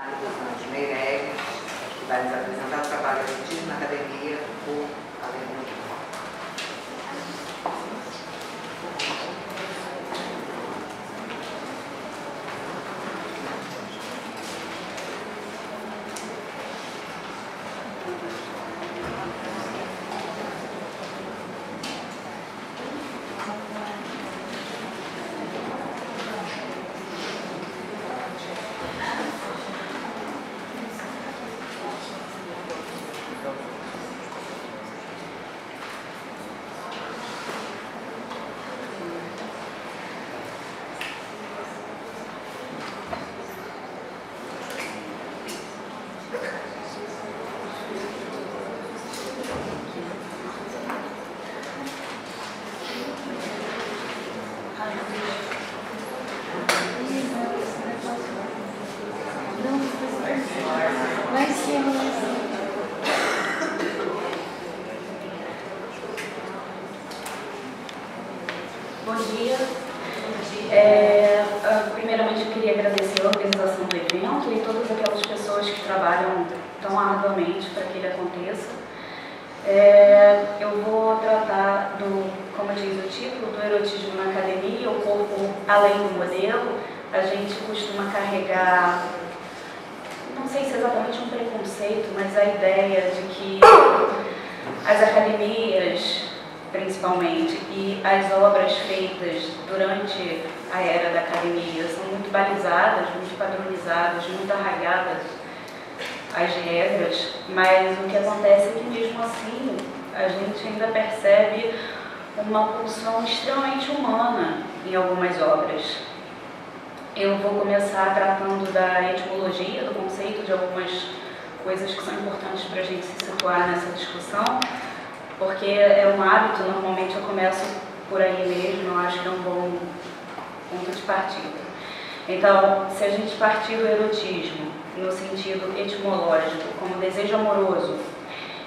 Dos Meireles, que vai nos apresentar o trabalho Erotismo na Academia por Alemão. Bom dia. Primeiramente, eu queria agradecer a organização do evento e todas aquelas pessoas que trabalham tão arduamente para que ele aconteça. Eu vou tratar como diz o título, do erotismo na academia, o corpo além do modelo. A gente costuma carregar, não sei se é exatamente um preconceito, mas a ideia de que as academias, principalmente, e as obras feitas durante a era da academia são muito balizadas, muito padronizadas, muito arraigadas às regras, mas o que acontece é que mesmo assim a gente ainda percebe uma pulsão extremamente humana em algumas obras. Eu vou começar tratando da etimologia, do conceito, de algumas coisas que são importantes para a gente se situar nessa discussão, porque é um hábito, normalmente eu começo por aí mesmo, eu acho que é um bom ponto de partida. Então, se a gente partir do erotismo no sentido etimológico, como desejo amoroso,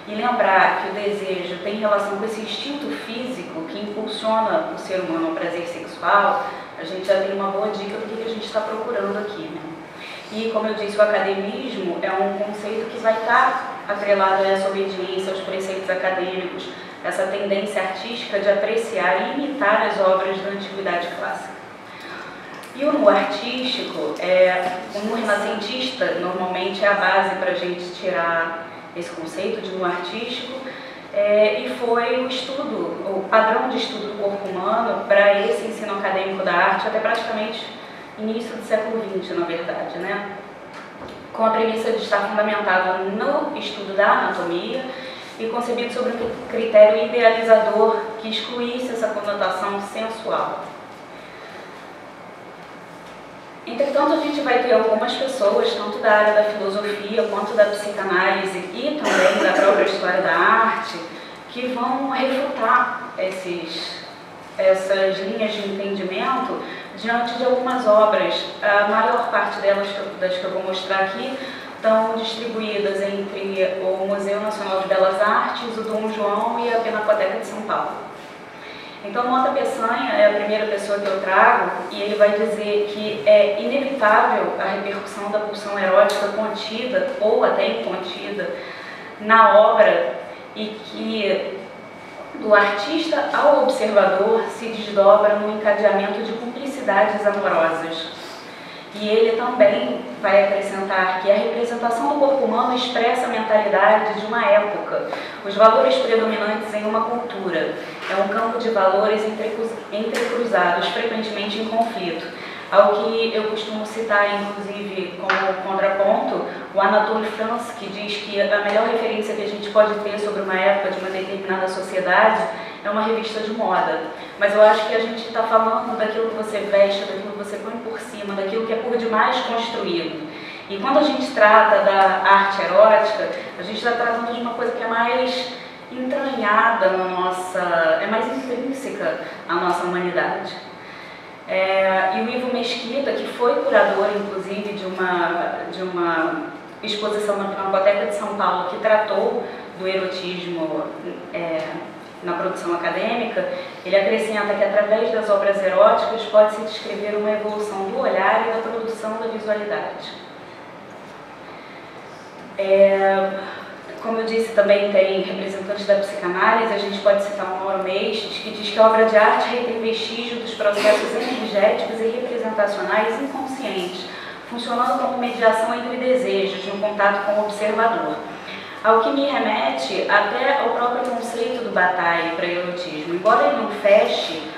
e lembrar que o desejo tem relação com esse instinto físico que impulsiona o ser humano ao prazer sexual, a gente já tem uma boa dica do que a gente está procurando aqui, né? E, como eu disse, o academismo é um conceito que vai estar atrelado a essa obediência aos preceitos acadêmicos, essa tendência artística de apreciar e imitar as obras da antiguidade clássica. E o nu artístico, o nu renascentista, normalmente é a base para a gente tirar esse conceito de nu artístico, e foi o padrão de estudo do corpo humano para esse ensino acadêmico da arte até praticamente início do século XX, na verdade, né? Com a premissa de estar fundamentado no estudo da anatomia e concebido sobre um critério idealizador que excluísse essa conotação sensual. Entretanto, a gente vai ter algumas pessoas, tanto da área da filosofia quanto da psicanálise e também da própria história da arte, que vão refutar essas linhas de entendimento diante de algumas obras. A maior parte delas, das que eu vou mostrar aqui, estão distribuídas entre o Museu Nacional de Belas Artes, o Dom João e a Pinacoteca de São Paulo. Então, Mota Peçanha é a primeira pessoa que eu trago e ele vai dizer que é inevitável a repercussão da pulsão erótica contida ou até incontida na obra e que do artista ao observador se desdobra no encadeamento de cumplicidades amorosas. E ele também vai acrescentar que a representação do corpo humano expressa a mentalidade de uma época, os valores predominantes em uma cultura. É um campo de valores entrecruzados, frequentemente em conflito. Ao que eu costumo citar, inclusive, como contraponto, o Anatole France, que diz que a melhor referência que a gente pode ter sobre uma época de uma determinada sociedade é uma revista de moda. Mas eu acho que a gente está falando daquilo que você veste, daquilo que você põe por cima, daquilo que é por demais construído. E quando a gente trata da arte erótica, a gente está tratando de uma coisa que é mais entranhada na nossa, é mais intrínseca à nossa humanidade. E o Ivo Mesquita, que foi curador, inclusive, de uma exposição na Pinacoteca de São Paulo que tratou do erotismo na produção acadêmica, ele acrescenta que através das obras eróticas pode-se descrever uma evolução do olhar e da produção da visualidade. Como eu disse, também tem representantes da psicanálise, a gente pode citar o Mauro Meixes, que diz que a obra de arte retém vestígio dos processos energéticos e representacionais inconscientes, funcionando como mediação entre desejos, no contato com o observador. Ao que me remete até ao próprio conceito do Bataille para erotismo. Embora ele não feche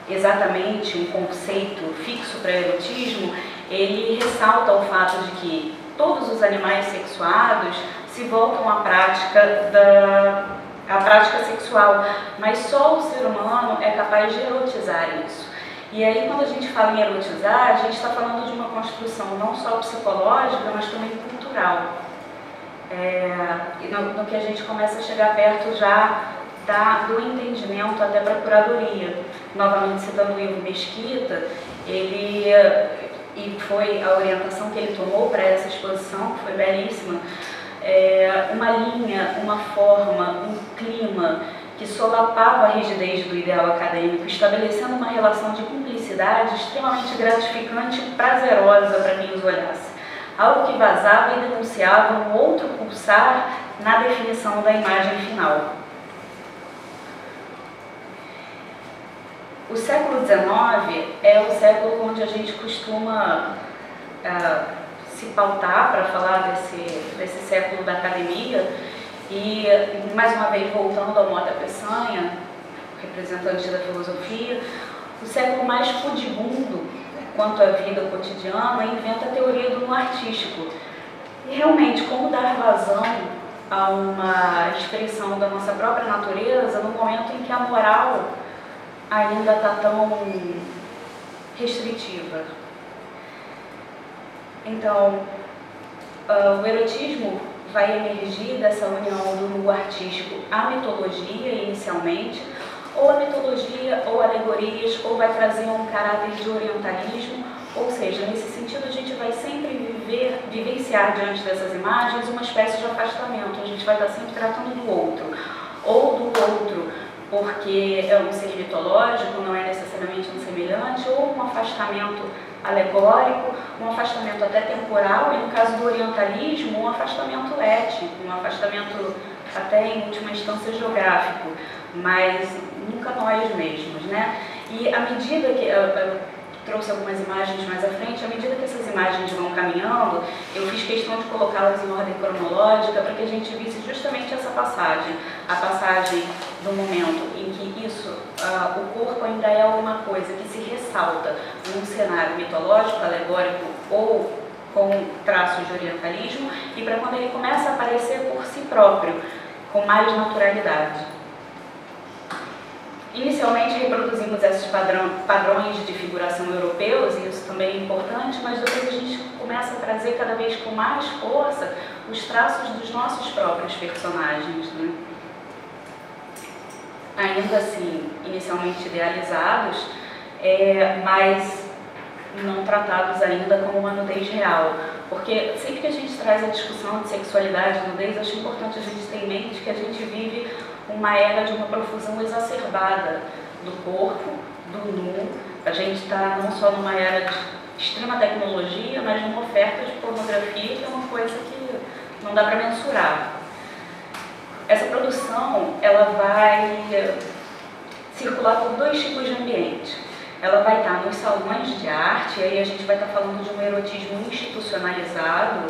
exatamente um conceito fixo para erotismo, ele ressalta o fato de que todos os animais sexuados se voltam à prática sexual, mas só o ser humano é capaz de erotizar isso. E aí, quando a gente fala em erotizar, a gente está falando de uma construção não só psicológica, mas também cultural. No que a gente começa a chegar perto já do entendimento até para a curadoria. Novamente citando o Ivo Mesquita, e foi a orientação que ele tomou para essa exposição, que foi belíssima, uma linha, uma forma, um clima que solapava a rigidez do ideal acadêmico, estabelecendo uma relação de cumplicidade extremamente gratificante e prazerosa para quem os olhasse. Algo que vazava e denunciava um outro pulsar na definição da imagem final. O século XIX é o século onde a gente costuma se pautar para falar desse século da academia, e mais uma vez voltando ao Mota Peçanha, representante da filosofia, o século mais pudibundo quanto à vida cotidiana inventa a teoria do no artístico. E realmente, como dar vazão a uma expressão da nossa própria natureza no momento em que a moral ainda está tão restritiva. Então, o erotismo vai emergir dessa união do no artístico à mitologia inicialmente, ou a mitologia ou alegorias, ou vai trazer um caráter de orientalismo, ou seja, nesse sentido a gente vai sempre vivenciar diante dessas imagens uma espécie de afastamento, a gente vai estar sempre tratando do outro, ou do outro porque é um ser mitológico, não é necessariamente um semelhante, ou um afastamento alegórico, um afastamento até temporal, e no caso do orientalismo, um afastamento étnico, um afastamento até em última instância geográfico, mas nunca nós mesmos, né? E à medida que eu trouxe algumas imagens mais à frente, à medida que essas imagens vão caminhando, eu fiz questão de colocá-las em ordem cronológica para que a gente visse justamente essa passagem, a passagem do momento em que o corpo ainda é alguma coisa que se ressalta num cenário mitológico, alegórico ou com traços de orientalismo, e para quando ele começa a aparecer por si próprio, com mais naturalidade. Inicialmente reproduzimos esses padrões de figuração europeus, e isso também é importante, mas depois a gente começa a trazer cada vez com mais força os traços dos nossos próprios personagens, né? Ainda assim, inicialmente idealizados, mas não tratados ainda como uma nudez real. Porque sempre que a gente traz a discussão de sexualidade e nudez, acho importante a gente ter em mente que a gente vive uma era de uma profusão exacerbada do corpo, do nu. A gente está não só numa era de extrema tecnologia, mas numa oferta de pornografia, que é uma coisa que não dá para mensurar. Essa produção, ela vai circular por dois tipos de ambiente. Ela vai estar nos salões de arte, e aí a gente vai estar falando de um erotismo institucionalizado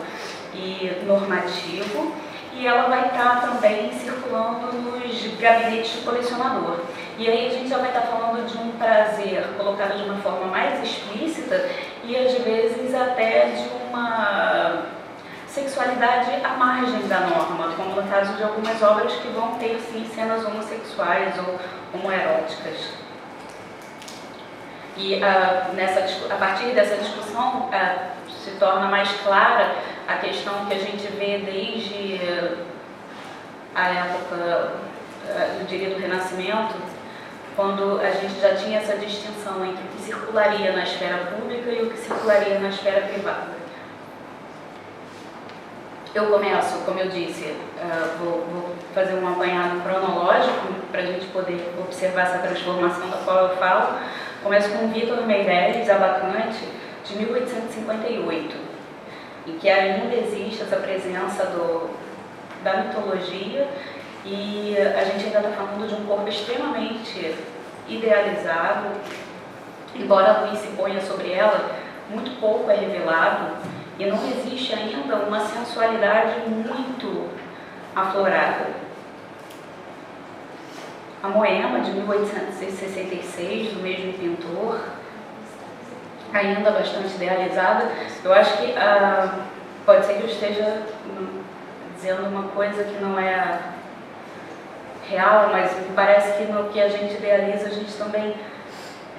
e normativo, e ela vai estar também circulando nos gabinetes de colecionador. E aí a gente já vai estar falando de um prazer colocado de uma forma mais explícita e às vezes até de uma sexualidade à margem da norma, como no caso de algumas obras que vão ter sim cenas homossexuais ou homoeróticas. E a partir dessa discussão se torna mais clara a questão que a gente vê desde a época, eu diria, do Renascimento, quando a gente já tinha essa distinção entre o que circularia na esfera pública e o que circularia na esfera privada. Eu começo, como eu disse, vou fazer um apanhado cronológico para a gente poder observar essa transformação da qual eu falo. Começo com Vitor Meirelles Abacante, de 1858. em que ainda existe essa presença da mitologia, e a gente ainda está falando de um corpo extremamente idealizado. Embora a luz se ponha sobre ela, muito pouco é revelado e não existe ainda uma sensualidade muito aflorada. A Moema, de 1866, do mesmo pintor, ainda bastante idealizada. Eu acho que pode ser que eu esteja dizendo uma coisa que não é real, mas me parece que no que a gente idealiza, a gente também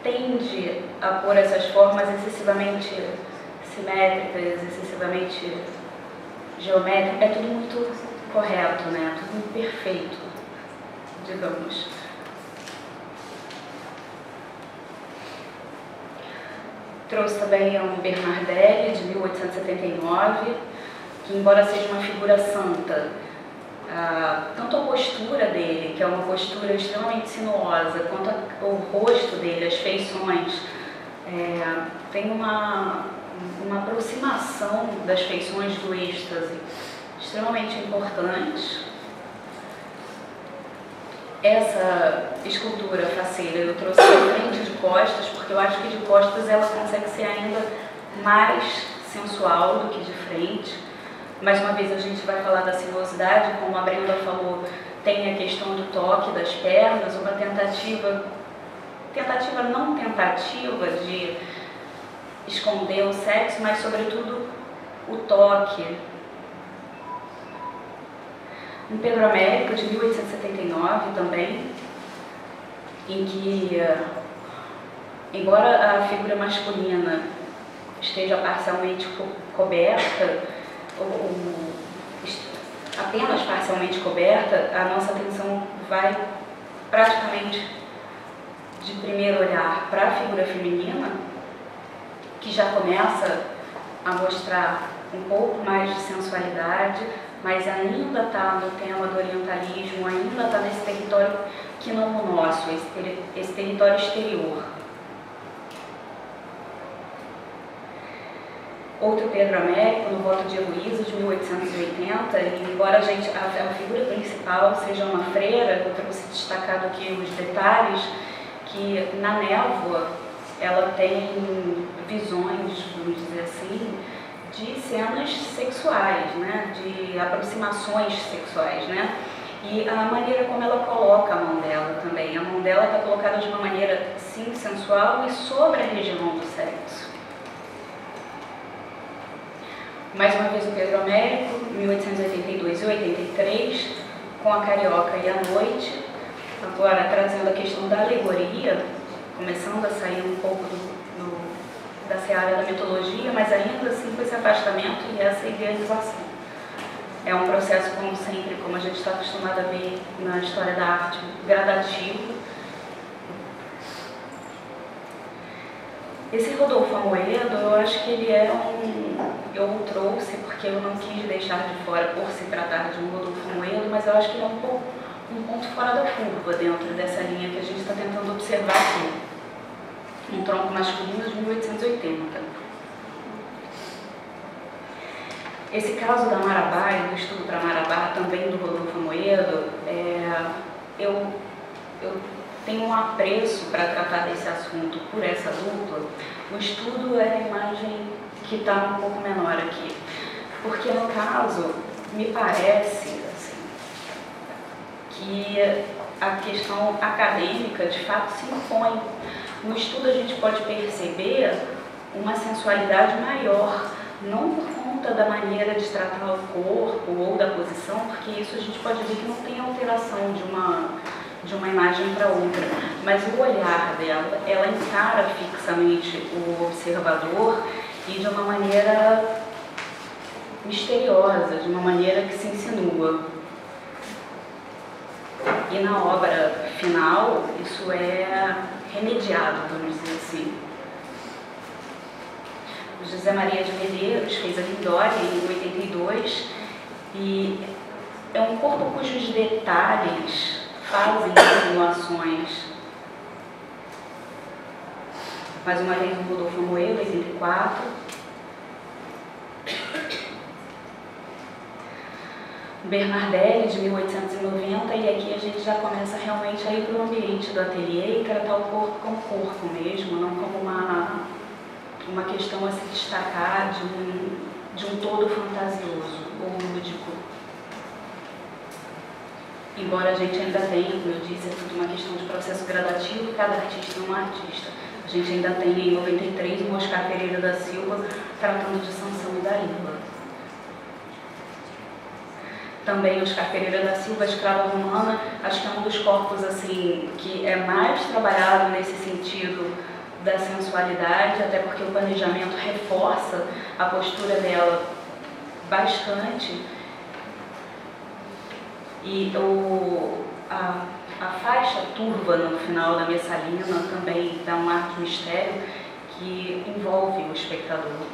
tende a pôr essas formas excessivamente simétricas, excessivamente geométricas. É tudo muito correto, né? Tudo muito perfeito, digamos. Trouxe também um Bernardelli, de 1879, que, embora seja uma figura santa, tanto a postura dele, que é uma postura extremamente sinuosa, quanto o rosto dele, as feições, tem uma aproximação das feições do êxtase extremamente importante. Essa escultura faceira eu trouxe de frente de costas, porque eu acho que de costas ela consegue ser ainda mais sensual do que de frente. Mais uma vez a gente vai falar da sinuosidade, como a Brenda falou, tem a questão do toque das pernas, uma tentativa não tentativa de esconder o sexo, mas sobretudo o toque. Um Pedro Américo, de 1879 também, em que, embora a figura masculina esteja parcialmente coberta, apenas parcialmente coberta, a nossa atenção vai praticamente de primeiro olhar para a figura feminina, que já começa a mostrar um pouco mais de sensualidade, mas ainda está no tema do orientalismo, ainda está nesse território que não é o nosso, esse território exterior. Outro Pedro Américo, no Voto de Heloísa, de 1880, e embora a figura principal seja uma freira, eu trouxe destacado aqui os detalhes, que na névoa ela tem visões, vamos dizer assim, de cenas sexuais, né? De aproximações sexuais, né? E a maneira como ela coloca a mão dela também. A mão dela está colocada de uma maneira, sim, sensual e sobre a região do sexo. Mais uma vez o Pedro Américo, 1882 e 83, com a Carioca e a Noite, agora trazendo a questão da alegoria, começando a sair um pouco da seara da mitologia, mas ainda assim com esse afastamento e essa idealização. É um processo, como sempre, como a gente está acostumado a ver na história da arte, gradativo. Esse Rodolfo Amoedo, eu acho que ele é eu o trouxe porque eu não quis deixar de fora por se tratar de um Rodolfo Amoedo, mas eu acho que ele é um ponto fora da curva dentro dessa linha que a gente está tentando observar aqui. Um tronco masculino de 1880. Esse caso da Marabá e do estudo para Marabá, também do Rodolfo Amoedo, eu tenho um apreço para tratar desse assunto por essa dupla. O estudo é a imagem que está um pouco menor aqui, porque no caso me parece assim, que a questão acadêmica de fato se impõe. No estudo a gente pode perceber uma sensualidade maior, não por conta da maneira de tratar o corpo ou da posição, porque isso a gente pode ver que não tem alteração de uma imagem para outra, mas o olhar dela, ela encara fixamente o observador e de uma maneira misteriosa, de uma maneira que se insinua. E na obra final, isso é remediado, vamos dizer assim. O José Maria de Medeiros fez a Lindória em 82 e é um corpo cujos detalhes fazem insinuações. Mais uma vez o Rodolfo Amoedo, 84. Bernardelli, de 1890, e aqui a gente já começa realmente a ir para o ambiente do ateliê e tratar o corpo como corpo mesmo, não como uma questão a se destacar de um todo fantasioso ou lúdico. Embora a gente ainda tenha, como eu disse, é tudo uma questão de processo gradativo, cada artista é um artista. A gente ainda tem em 93 o Oscar Pereira da Silva tratando de Sansão e Dalila. Também Oscar Pereira da Silva, Escrava Romana, acho que é um dos corpos assim, que é mais trabalhado nesse sentido da sensualidade, até porque o planejamento reforça a postura dela bastante. E a faixa turva no final da Messalina também dá um ar de mistério que envolve o espectador.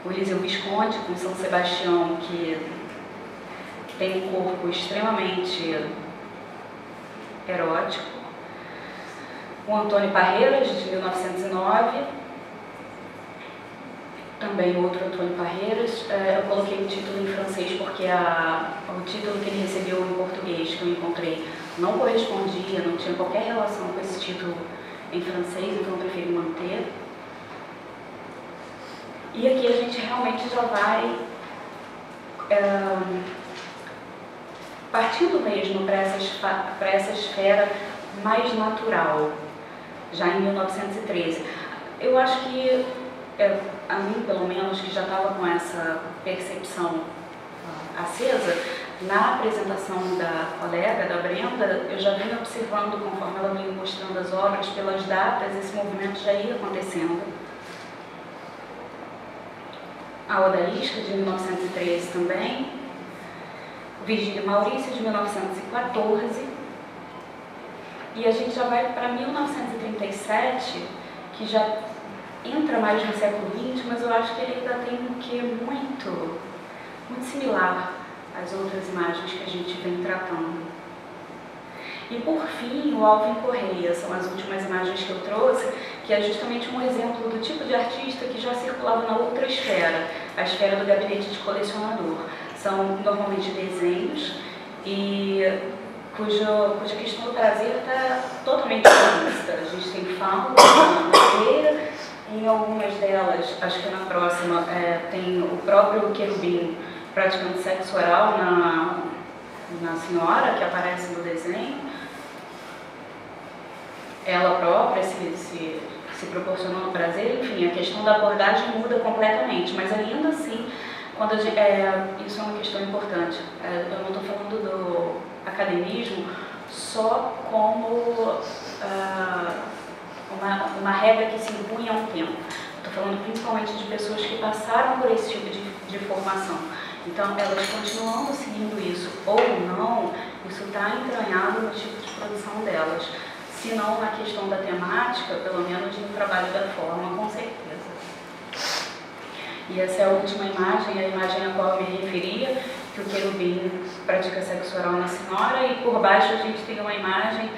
O Eliseu Visconti, com São Sebastião, que tem um corpo extremamente erótico. O Antônio Parreiras, de 1909, também outro Antônio Parreiras. Eu coloquei o título em francês porque o título que ele recebeu em português, que eu encontrei, não correspondia, não tinha qualquer relação com esse título em francês, então eu preferi manter. E aqui a gente realmente já vai partindo mesmo para essa esfera mais natural, já em 1913. Eu acho que, a mim pelo menos, que já estava com essa percepção acesa, na apresentação da colega, da Brenda, eu já vinha observando, conforme ela vinha mostrando as obras, pelas datas, esse movimento já ia acontecendo. A Odalisca, de 1913 também, Virgílio Maurício, de 1914, e a gente já vai para 1937, que já entra mais no século XX, mas eu acho que ele ainda tem um quê muito similar às outras imagens que a gente vem tratando. E por fim, o Alvin Correia, são as últimas imagens que eu trouxe, que é justamente um exemplo do tipo de artista que já circulava na outra esfera, a esfera do gabinete de colecionador. São normalmente desenhos e cuja questão do prazer está totalmente explícita. A gente tem fauno na madeira, em algumas delas, acho que na próxima, tem o próprio querubim praticando sexo oral na senhora que aparece no desenho. Ela própria se proporcionando prazer, enfim, a questão da abordagem muda completamente, mas ainda assim, quando isso é uma questão importante. Eu não estou falando do academismo só como uma regra que se impunha há um tempo. Estou falando principalmente de pessoas que passaram por esse tipo de formação. Então, elas continuando seguindo isso ou não, isso está entranhado no tipo de produção delas. Se não na questão da temática, pelo menos no trabalho da forma, com certeza. E essa é a última imagem, a imagem a qual eu me referia, que o querubim pratica sexo oral na senhora, e por baixo a gente tem uma imagem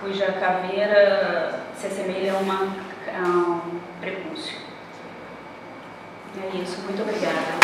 cuja caveira se assemelha a um prepúcio. É isso, muito obrigada.